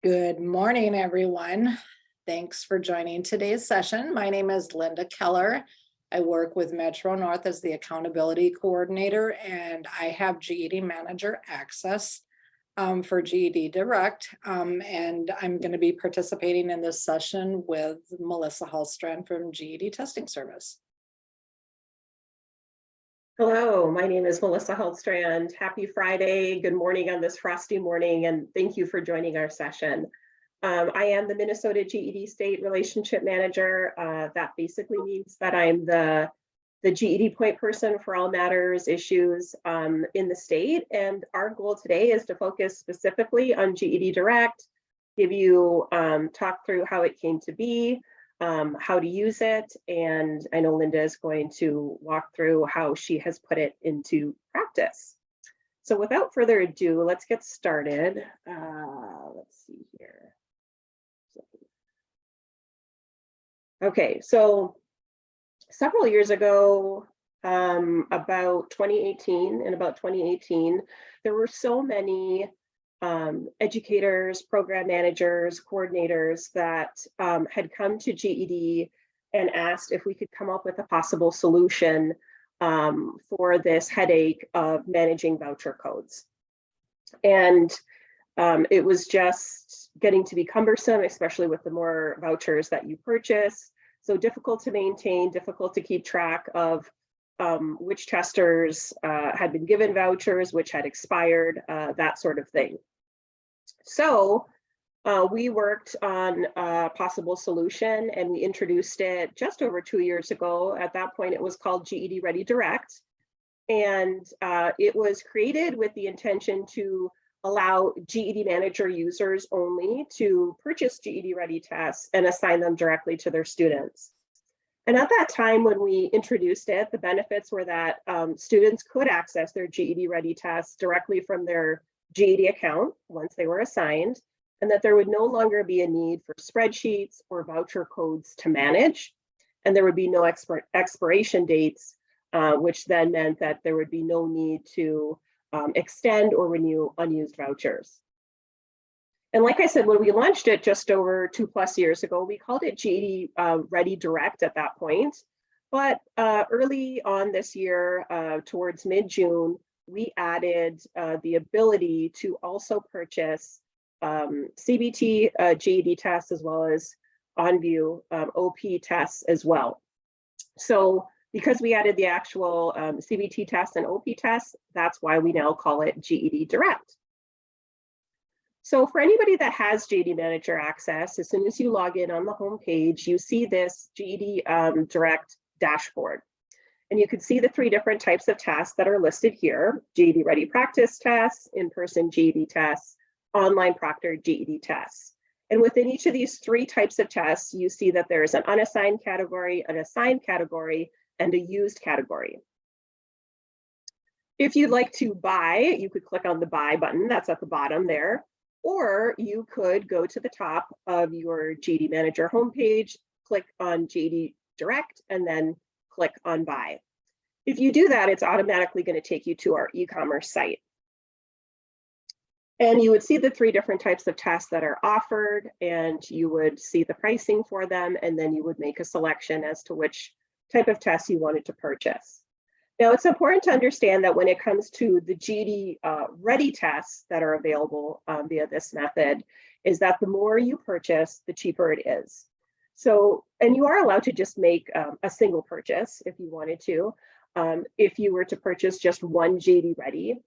Good morning, everyone. Thanks for joining today's session. My name is Linda Keller. I work with Metro North as the accountability coordinator, and I have GED Manager access for GED Direct. And I'm going to be participating in this session with Mellissa Hultstrand from GED Testing Service. Hello, my name is Mellissa Hultstrand. Happy Friday. Good morning on this frosty morning, and thank you for joining our session. I am the Minnesota GED State Relationship Manager. That basically means that I'm the GED point person for all matters issues in the state. And our goal today is to focus specifically on GED Direct, give you talk through how it came to be, how to use it, and I know Linda is going to walk through how she has put it into practice. So without further ado, let's get started. Let's see here. Okay, so several years ago, about 2018, there were so many educators, program managers, coordinators that had come to GED and asked if we could come up with a possible solution for this headache of managing voucher codes. And it was just getting to be cumbersome, especially with the more vouchers that you purchase. So difficult to maintain, difficult to keep track of which testers had been given vouchers, which had expired, that sort of thing. So we worked on a possible solution and we introduced it just over 2 years ago. At that point, it was called GED Ready Direct. And it was created with the intention to allow GED Manager users only to purchase GED Ready tests and assign them directly to their students. And at that time, when we introduced it, the benefits were that students could access their GED Ready tests directly from their GED account once they were assigned, and that there would no longer be a need for spreadsheets or voucher codes to manage, and there would be no expiration dates, which then meant that there would be no need to extend or renew unused vouchers. And like I said, when we launched it just over 2+ years ago, we called it GED Ready Direct at that point. But early on this year, towards mid-June, we added the ability to also purchase CBT GED tests as well as OnView OP tests as well. So because we added the actual CBT tests and OP tests, that's why we now call it GED Direct. So for anybody that has GED Manager access, as soon as you log in on the home page, you see this GED Direct dashboard. And you can see the 3 different types of tests that are listed here: GED Ready practice tests, in-person GED tests, online proctored GED tests. And within each of these 3 types of tests, you see that there's an unassigned category, an assigned category, and a used category. If you'd like to buy, you could click on the buy button, that's at the bottom there, or you could go to the top of your GED Manager homepage, click on GED Direct, and then click on buy. If you do that, it's automatically going to take you to our e-commerce site. And you would see the 3 different types of tests that are offered, and you would see the pricing for them, and then you would make a selection as to which type of test you wanted to purchase. Now, it's important to understand that when it comes to the GED Ready tests that are available via this method, is that the more you purchase, the cheaper it is. So, and you are allowed to just make a single purchase if you wanted to. If you were to purchase just one GED Ready,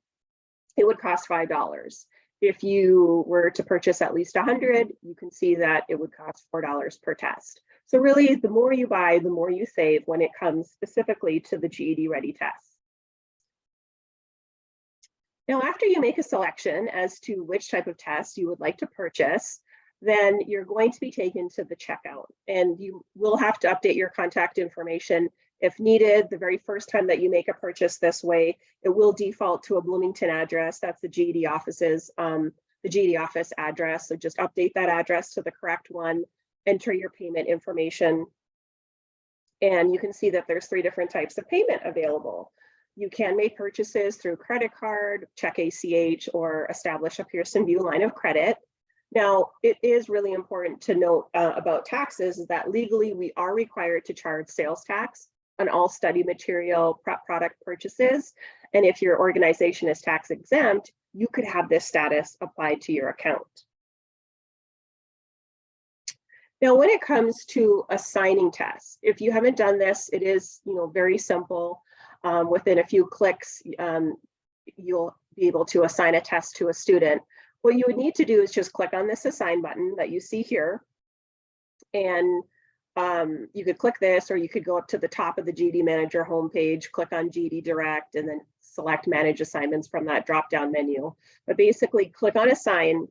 it would cost $5. If you were to purchase at least 100, you can see that it would cost $4 per test. So really, the more you buy, the more you save when it comes specifically to the GED Ready tests. Now, after you make a selection as to which type of test you would like to purchase, then you're going to be taken to the checkout, and you will have to update your contact information if needed. The very first time that you make a purchase this way, it will default to a Bloomington address. That's the GED office's, the GED office address. So just update that address to the correct one, enter your payment information, and you can see that there's 3 different types of payment available. You can make purchases through credit card, check ACH, or establish a Pearson VUE line of credit. Now, it is really important to note about taxes is that legally we are required to charge sales tax on all study material prep product purchases. And if your organization is tax exempt, you could have this status applied to your account. Now, when it comes to assigning tests, if you haven't done this, it is very simple. Within a few clicks, you'll be able to assign a test to a student. What you would need to do is just click on this assign button that you see here. And you could click this, or you could go up to the top of the GED Manager homepage, click on GED Direct, and then select Manage Assignments from that drop-down menu. But basically, click on Assign,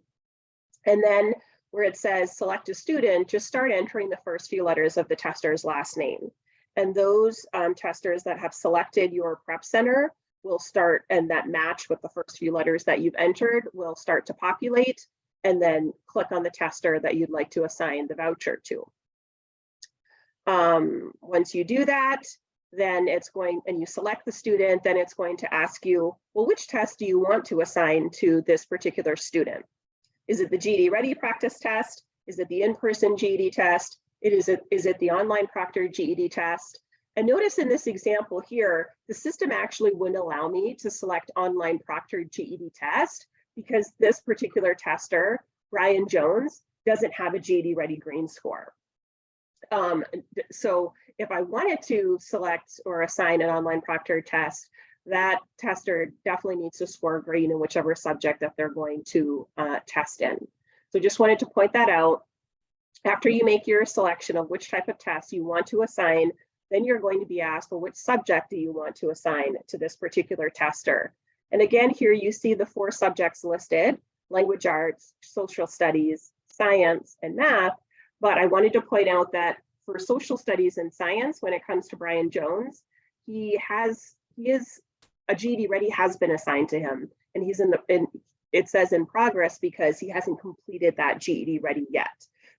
and then where it says Select a Student, just start entering the first few letters of the tester's last name. And those testers that have selected your prep center will start, and that match with the first few letters that you've entered will start to populate, and then click on the tester that you'd like to assign the voucher to. Once you do that, then it's going, and you select the student, then it's going to ask you, well, which test do you want to assign to this particular student? Is it the GED Ready practice test? Is it the in-person GED test? Is it the online proctor GED test? And notice in this example here, the system actually wouldn't allow me to select online proctored GED test because this particular tester, Brian Jones, doesn't have a GED Ready green score. So if I wanted to select or assign an online proctored test, that tester definitely needs to score green in whichever subject that they're going to test in. So just wanted to point that out. After you make your selection of which type of test you want to assign, then you're going to be asked, well, which subject do you want to assign to this particular tester? And again, here you see the 4 subjects listed: language arts, social studies, science, and math. But I wanted to point out that for social studies and science, when it comes to Brian Jones, he is a GED Ready has been assigned to him, and he's it says in progress because he hasn't completed that GED Ready yet.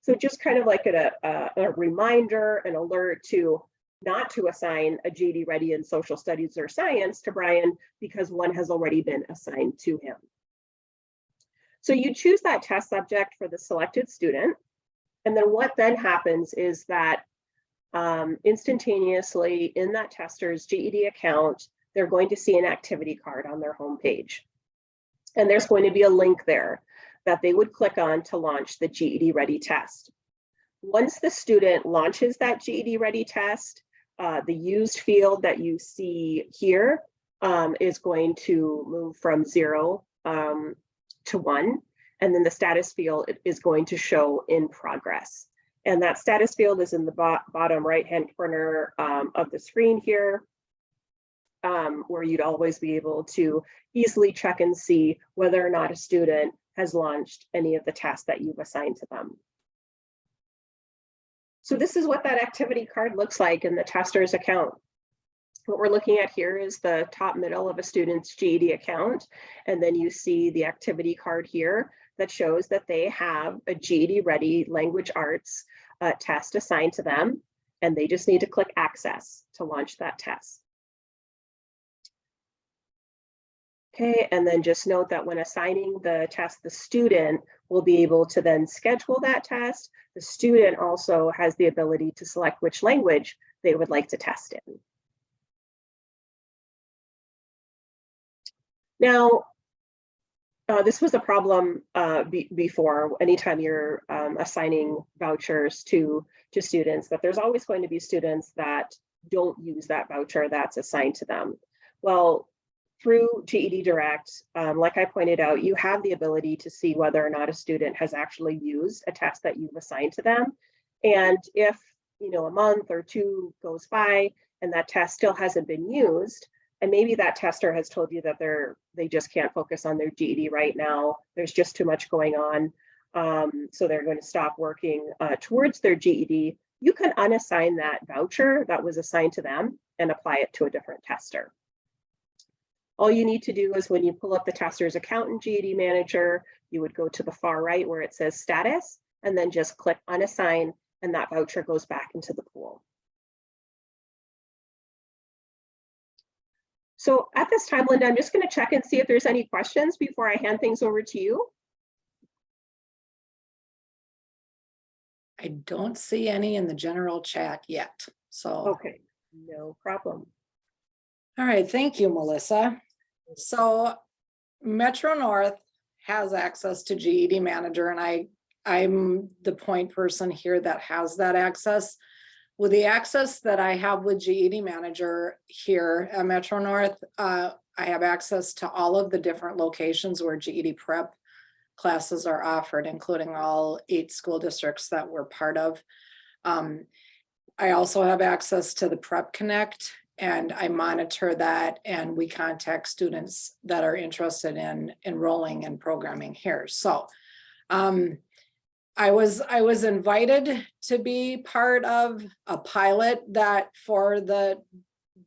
So just kind of like a reminder, an alert to not to assign a GED Ready in social studies or science to Brian because one has already been assigned to him. So you choose that test subject for the selected student. And then what then happens is that instantaneously in that tester's GED account, they're going to see an activity card on their homepage. And there's going to be a link there that they would click on to launch the GED Ready test. Once the student launches that GED Ready test, the used field that you see here is going to move from 0 to 1. And then the status field is going to show in progress. And that status field is in the bottom right-hand corner of the screen here, where you'd always be able to easily check and see whether or not a student has launched any of the tests that you've assigned to them. So this is what that activity card looks like in the tester's account. What we're looking at here is the top middle of a student's GED account. And then you see the activity card here that shows that they have a GED Ready language arts test assigned to them. And they just need to click access to launch that test. Okay, and then just note that when assigning the test, the student will be able to then schedule that test. The student also has the ability to select which language they would like to test in. Now, this was a problem before. Anytime you're assigning vouchers to students, that there's always going to be students that don't use that voucher that's assigned to them. Well, through GED Direct, like I pointed out, you have the ability to see whether or not a student has actually used a test that you've assigned to them. And if a month or 2 goes by and that test still hasn't been used, and maybe that tester has told you that they just can't focus on their GED right now, there's just too much going on, so they're going to stop working towards their GED, you can unassign that voucher that was assigned to them and apply it to a different tester. All you need to do is when you pull up the tester's account in GED Manager, you would go to the far right where it says status, and then just click unassign, and that voucher goes back into the pool. So at this time, Linda, I'm just going to check and see if there's any questions before I hand things over to you. I don't see any in the general chat yet. So, Okay, no problem. all right, thank you, Melissa. So Metro North has access to GED Manager, and I'm the point person here that has that access. With the access that I have with GED Manager here at Metro North, I have access to all of the different locations where GED prep classes are offered, including all 8 school districts that we're part of. I also have access to the Prep Connect, and I monitor that, and we contact students that are interested in enrolling in programming here. So I was invited to be part of a pilot that for the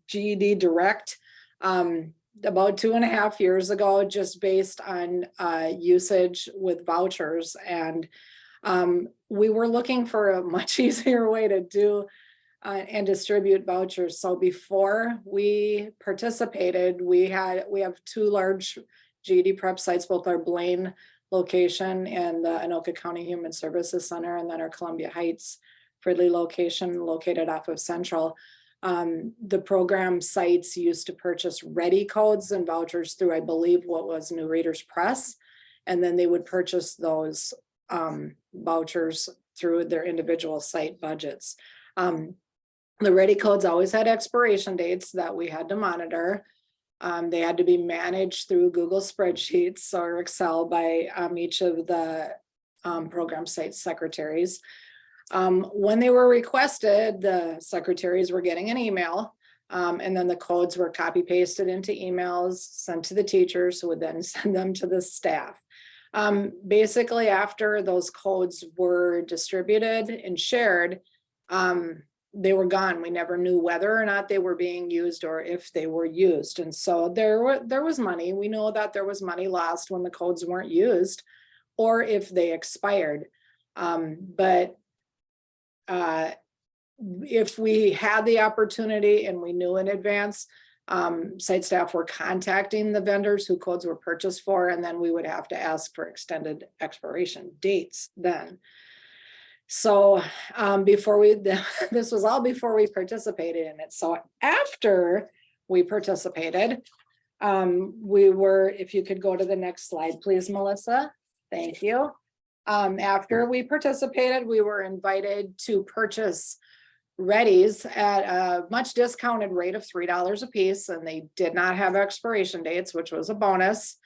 GED Direct about 2.5 years ago, just based on usage with vouchers. And we were looking for a much easier way to do and distribute vouchers. So before we participated, we have 2 large GED prep sites, both our Blaine location and the Anoka County Human Services Center, and then our Columbia Heights Fridley location located off of Central. The program sites used to purchase ready codes and vouchers through, I believe, what was New Readers Press, and then they would purchase those vouchers through their individual site budgets. The ready codes always had expiration dates that we had to monitor. They had to be managed through Google spreadsheets or Excel by each of the program site secretaries. When they were requested, the secretaries were getting an email, and then the codes were copy pasted into emails sent to the teachers, who would then send them to the staff. Basically, after those codes were distributed and shared, they were gone. We never knew whether or not they were being used or if they were used. And so there was money. We know that there was money lost when the codes weren't used or if they expired. But if we had the opportunity and we knew in advance, site staff were contacting the vendors who codes were purchased for, and then we would have to ask for extended expiration dates then. So this was all before we participated in it. So after we participated, if you could go to the next slide, please, Melissa. Thank you. After we participated, we were invited to purchase readies at a much discounted rate of $3 a piece, and they did not have expiration dates, which was a bonus.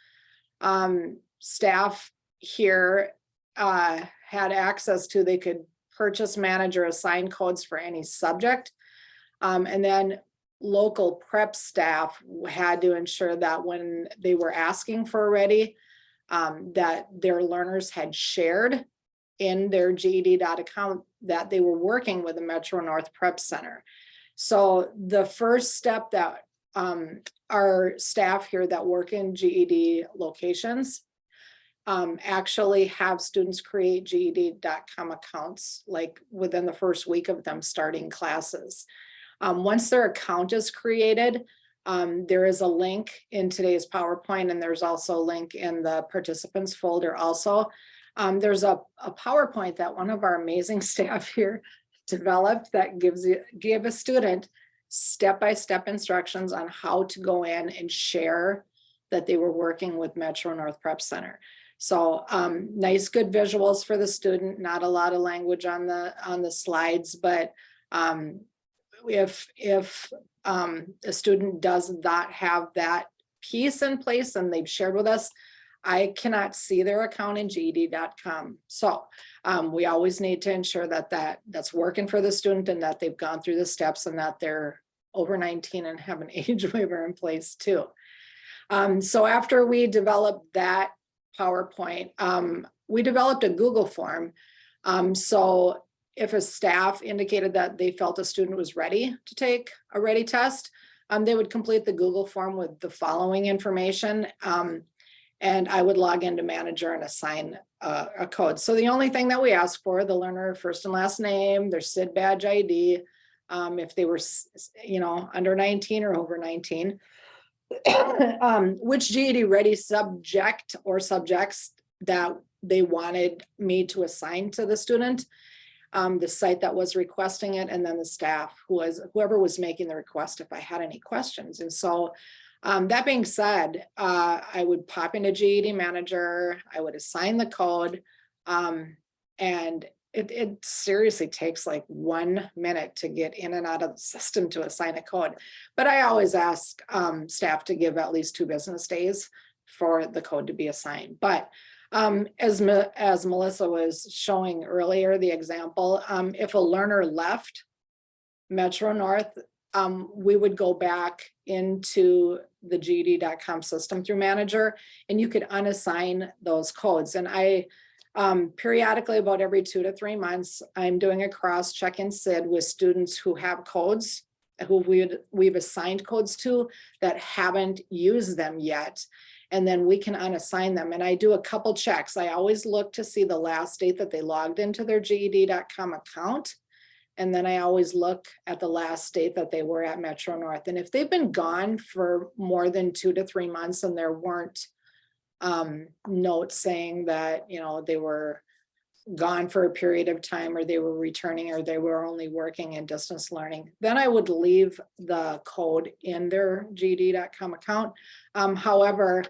Staff here had access to, they could purchase, manager, assign codes for any subject. And then local prep staff had to ensure that when they were asking for a ready, that their learners had shared in their GED account that they were working with the Metro North Prep Center. So the first step that our staff here that work in GED locations actually have students create GED.com accounts like within the first week of them starting classes. Once their account is created, there is a link in today's PowerPoint, and there's also a link in the participants folder also. There's a PowerPoint that one of our amazing staff here developed that give a student step-by-step instructions on how to go in and share that they were working with Metro North Prep Center. So nice, good visuals for the student, not a lot of language on the slides, but if a student does not have that piece in place and they've shared with us, I cannot see their account in GED.com. So we always need to ensure that that's working for the student and that they've gone through the steps and that they're over 19 and have an age waiver in place too. So after we developed that PowerPoint, we developed a Google form. So if a staff indicated that they felt a student was ready to take a ready test, they would complete the Google form with the following information. And I would log into Manager and assign a code. So the only thing that we ask for, the learner first and last name, their SID badge ID, if they were, under 19 or over 19, which GED Ready subject or subjects that they wanted me to assign to the student. the site that was requesting it, and then the staff whoever was making the request if I had any questions. And so that being said, I would pop into GED Manager, I would assign the code, and it seriously takes like 1 minute to get in and out of the system to assign a code. But I always ask staff to give at least 2 business days for the code to be assigned. But as Mellissa was showing earlier, the example, if a learner left Metro North, we would go back into the GED.com system through Manager, and you could unassign those codes. And I periodically, about every 2 to 3 months, I'm doing a cross check in SID with students who have codes, who we've assigned codes to that haven't used them yet. And then we can unassign them. And I do a couple checks. I always look to see the last date that they logged into their GED.com account. And then I always look at the last date that they were at Metro North. And if they've been gone for more than 2 to 3 months and there weren't notes saying that, you know, they were gone for a period of time, or they were returning, or they were only working in distance learning, then I would leave the code in their GED.com account. However,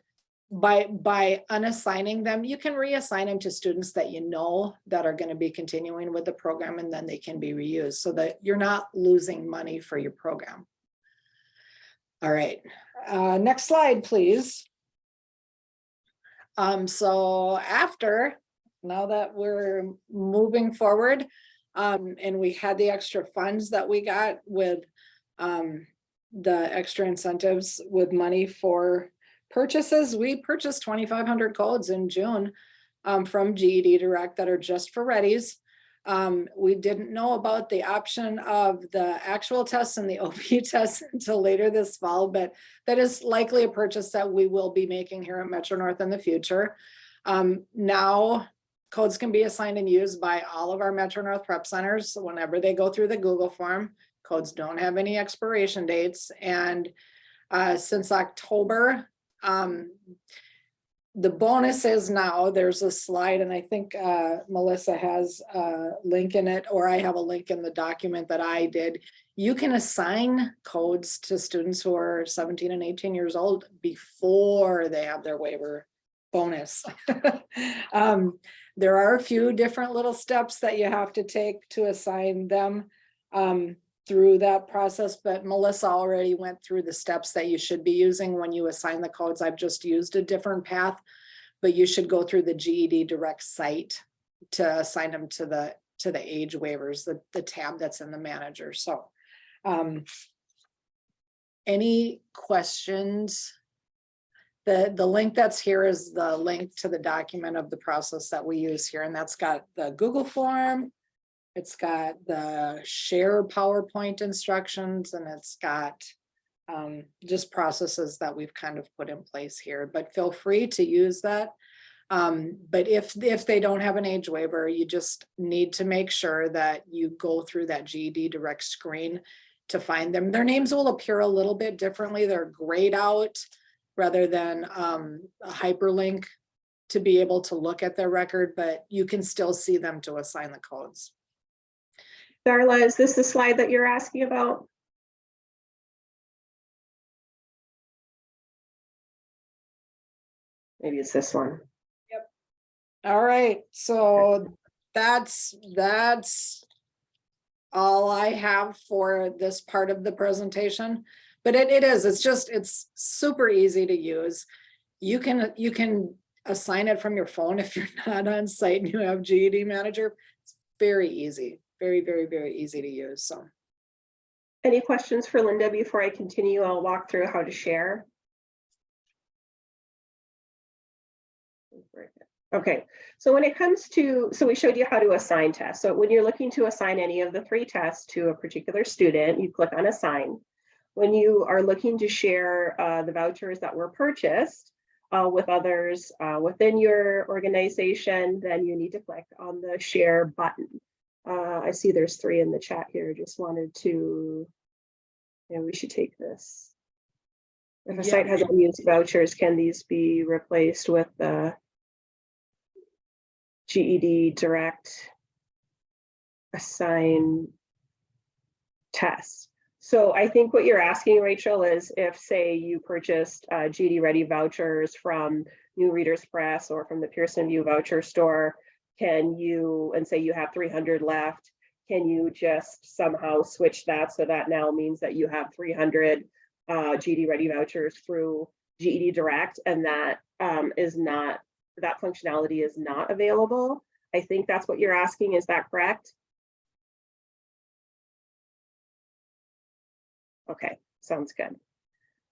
by unassigning them, you can reassign them to students that you know that are going to be continuing with the program, and then they can be reused so that you're not losing money for your program. All right, next slide, please. So now that we're moving forward, and we had the extra funds that we got with the extra incentives with money for purchases, we purchased 2,500 codes in June from GED Direct that are just for readies. We didn't know about the option of the actual tests and the OB tests until later this fall, but that is likely a purchase that we will be making here at Metro North in the future. Now, codes can be assigned and used by all of our Metro North prep centers whenever they go through the Google form. Codes don't have any expiration dates. And since October, the bonus is now there's a slide, and I think Mellissa has a link in it, or I have a link in the document that I did. You can assign codes to students who are 17 and 18 years old before they have their waiver bonus. There are a few different little steps that you have to take to assign them through that process, but Mellissa already went through the steps that you should be using when you assign the codes. I've just used a different path, but you should go through the GED Direct site to assign them to the age waivers, the tab that's in the manager. So any questions? The link that's here is the link to the document of the process that we use here, and that's got the Google form. It's got the share PowerPoint instructions, and it's got just processes that we've kind of put in place here, but feel free to use that. But if they don't have an age waiver, you just need to make sure that you go through that GED Direct screen to find them. Their names will appear a little bit differently. They're grayed out rather than a hyperlink to be able to look at their record, but you can still see them to assign the codes. Darla, is this the slide that you're asking about? Maybe it's this one. Yep. All right. So that's all I have for this part of the presentation. But it's super easy to use. You can assign it from your phone if you're not on site and you have GED Manager. It's very easy. Very, very, very easy to use. So, any questions for Linda before I continue? I'll walk through how to share. Okay, so when it comes to, so we showed you how to assign tests. So when you're looking to assign any of the 3 tests to a particular student, you click on assign. When you are looking to share the vouchers that were purchased with others within your organization, then you need to click on the share button. I see there's 3 in the chat here. Just wanted to, we should take this. If a site has unused vouchers, can these be replaced with the GED Direct assign tests. So I think what you're asking, Rachel, is if, say, you purchased GED Ready vouchers from New Readers Press or from the Pearson VUE voucher store, can you, and say you have 300 left, can you just somehow switch that so that now means that you have 300 GED Ready vouchers through GED Direct, and that is not, that functionality is not available? I think that's what you're asking. Is that correct? Okay, sounds good.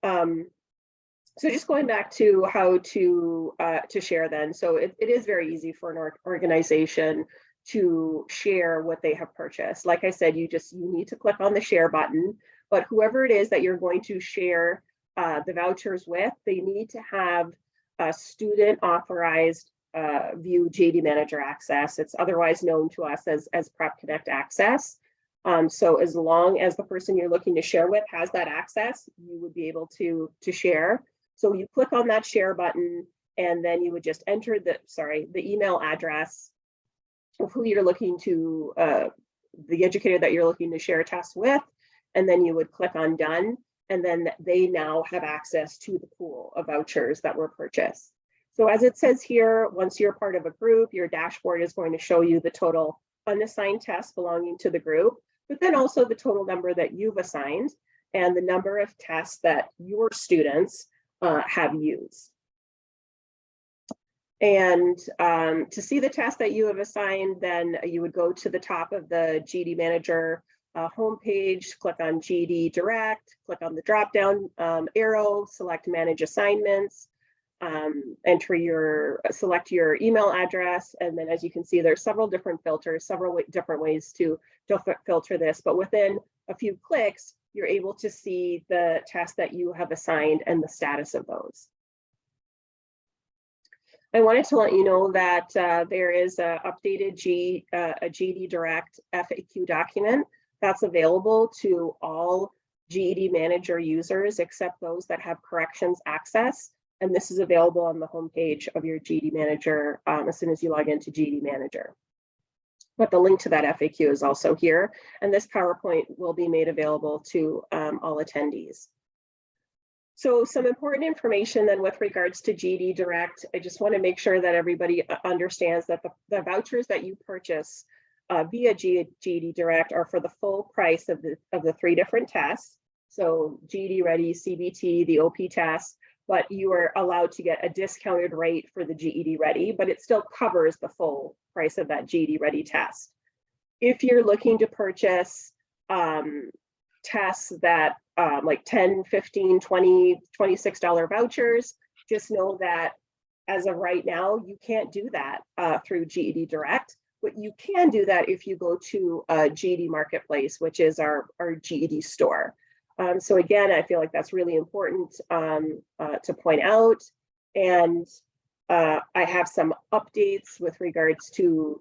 So just going back to how to share then. So it is very easy for an organization to share what they have purchased. Like I said, you need to click on the share button, but whoever it is that you're going to share the vouchers with, they need to have a student authorized VUE GED Manager access. It's otherwise known to us as Prep Connect access. So as long as the person you're looking to share with has that access, you would be able to share. So you click on that share button, and then you would just enter the email address of who you're looking to, the educator that you're looking to share tests with, and then you would click on done, and then they now have access to the pool of vouchers that were purchased. So as it says here, once you're part of a group, your dashboard is going to show you the total unassigned tests belonging to the group, but then also the total number that you've assigned and the number of tests that your students have used. And to see the test that you have assigned, then you would go to the top of the GED Manager homepage, click on GED Direct, click on the drop-down arrow, select Manage Assignments, select your email address, and then as you can see, there's several different filters, several different ways to filter this, but within a few clicks, you're able to see the tests that you have assigned and the status of those. I wanted to let you know that there is an updated GED Direct FAQ document that's available to all GED Manager users except those that have corrections access. And this is available on the homepage of your GED Manager as soon as you log into GED Manager. But the link to that FAQ is also here. And this PowerPoint will be made available to all attendees. So some important information then with regards to GED Direct, I just want to make sure that everybody understands that the vouchers that you purchase via GED Direct are for the full price of the 3 different tests. So GED Ready, CBT, the OP test, but you are allowed to get a discounted rate for the GED Ready, but it still covers the full price of that GED Ready test. If you're looking to purchase tests that like $10, $15, $20, $26 vouchers, just know that as of right now, you can't do that through GED Direct, but you can do that if you go to GED Marketplace, which is our GED store. So again, I feel like that's really important to point out. And I have some updates with regards to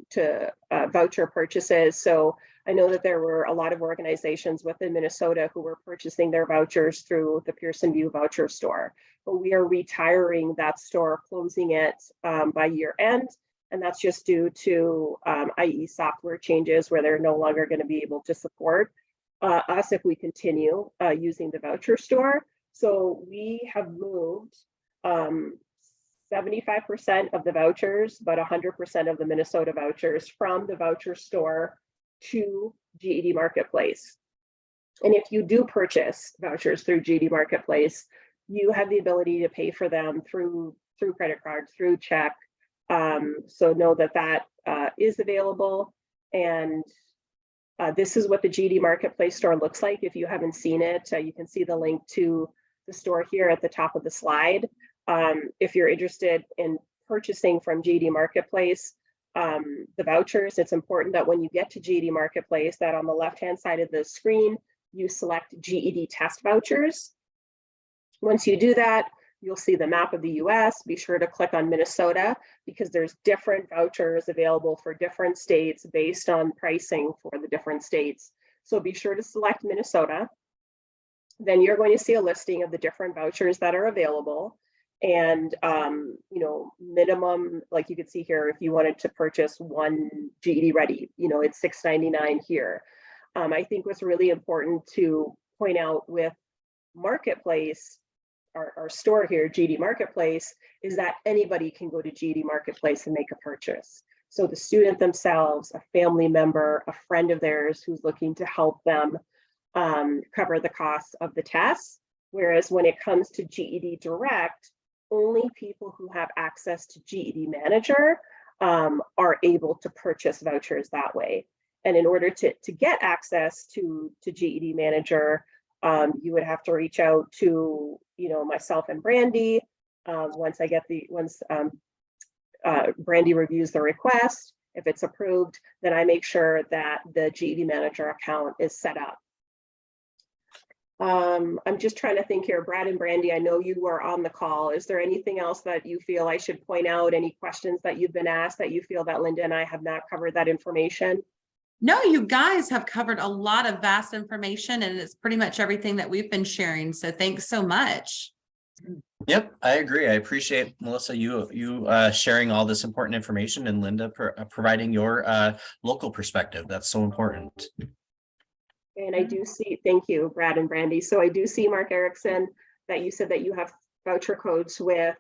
voucher purchases. So I know that there were a lot of organizations within Minnesota who were purchasing their vouchers through the Pearson VUE voucher store, but we are retiring that store, closing it by year end. And that's just due to IE software changes where they're no longer going to be able to support us if we continue using the voucher store. So we have moved 75% of the vouchers, but 100% of the Minnesota vouchers from the voucher store to GED Marketplace. And if you do purchase vouchers through GED Marketplace, you have the ability to pay for them through credit card, through check. So know that is available. And this is what the GED Marketplace store looks like. If you haven't seen it, you can see the link to the store here at the top of the slide. If you're interested in purchasing from GED Marketplace, the vouchers, it's important that when you get to GED Marketplace, that on the left-hand side of the screen, you select GED test vouchers. Once you do that, you'll see the map of the US. Be sure to click on Minnesota because there's different vouchers available for different states based on pricing for the different states. So be sure to select Minnesota. Then you're going to see a listing of the different vouchers that are available. And minimum, like you could see here, if you wanted to purchase one GED Ready, you know, it's $6.99 here. I think what's really important to point out with Marketplace, our store here, GED Marketplace, is that anybody can go to GED Marketplace and make a purchase. So the student themselves, a family member, a friend of theirs who's looking to help them cover the costs of the tests. Whereas when it comes to GED Direct, only people who have access to GED Manager are able to purchase vouchers that way. And in order to get access to GED Manager, you would have to reach out to, you know, myself and Brandy. Once Brandy reviews the request, if it's approved, then I make sure that the GED Manager account is set up. I'm just trying to think here, Brad and Brandy, I know you were on the call. Is there anything else that you feel I should point out? Any questions that you've been asked that you feel that Linda and I have not covered that information? No, you guys have covered a lot of vast information, and it's pretty much everything that we've been sharing. So thanks so much. Yep, I agree. I appreciate, Mellissa, you sharing all this important information, and Linda providing your local perspective. That's so important. And I do see, thank you, Brad and Brandy. So I do see, Mark Erickson, that you said that you have voucher codes with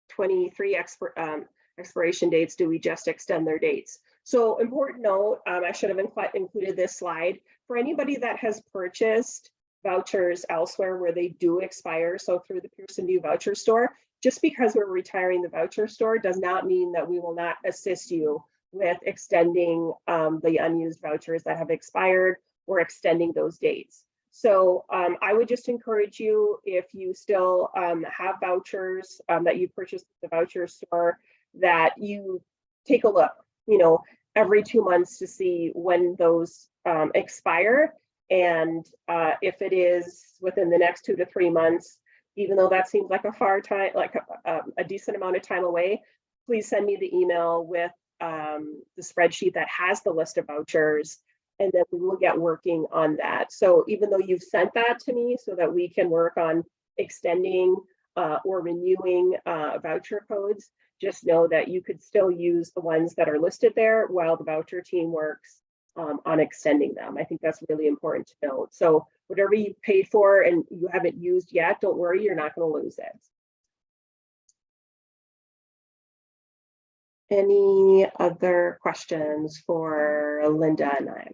23 expiration dates. Do we just extend their dates? So important note, I should have included this slide. For anybody that has purchased vouchers elsewhere where they do expire, so through the Pearson VUE voucher store, just because we're retiring the voucher store does not mean that we will not assist you with extending the unused vouchers that have expired or extending those dates. So I would just encourage you, if you still have vouchers that you purchased at the voucher store, that you take a look, you know, every 2 months to see when those expire. And if it is within the next 2 to 3 months, even though that seems like a far time, like a decent amount of time away, please send me the email with the spreadsheet that has the list of vouchers, and then we will get working on that. So even though you've sent that to me so that we can work on extending or renewing voucher codes, just know that you could still use the ones that are listed there while the voucher team works on extending them. I think that's really important to note. So whatever you paid for and you haven't used yet, don't worry, you're not going to lose it. Any other questions for Linda and I?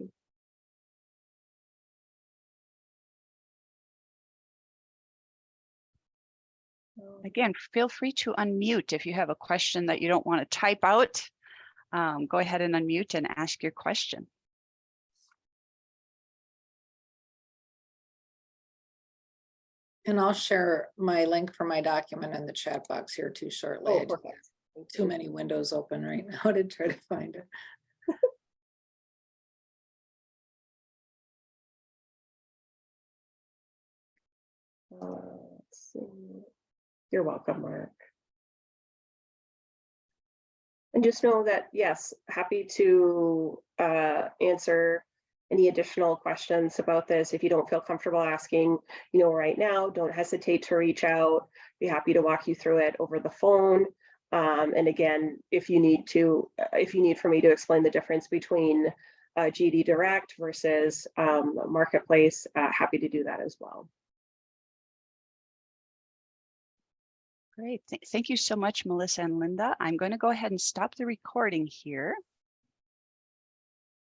Again, feel free to unmute if you have a question that you don't want to type out. Go ahead and unmute and ask your question. And I'll share my link for my document in the chat box here too shortly. Oh, perfect. Too many windows open right now to try to find it. Let's see. You're welcome, Mark. And just know that, yes, happy to answer any additional questions about this. If you don't feel comfortable asking, you know, right now, don't hesitate to reach out. Be happy to walk you through it over the phone. And again, if you need for me to explain the difference between GED Direct versus Marketplace, happy to do that as well. Great. Thank you so much, Mellissa and Linda. I'm going to go ahead and stop the recording here.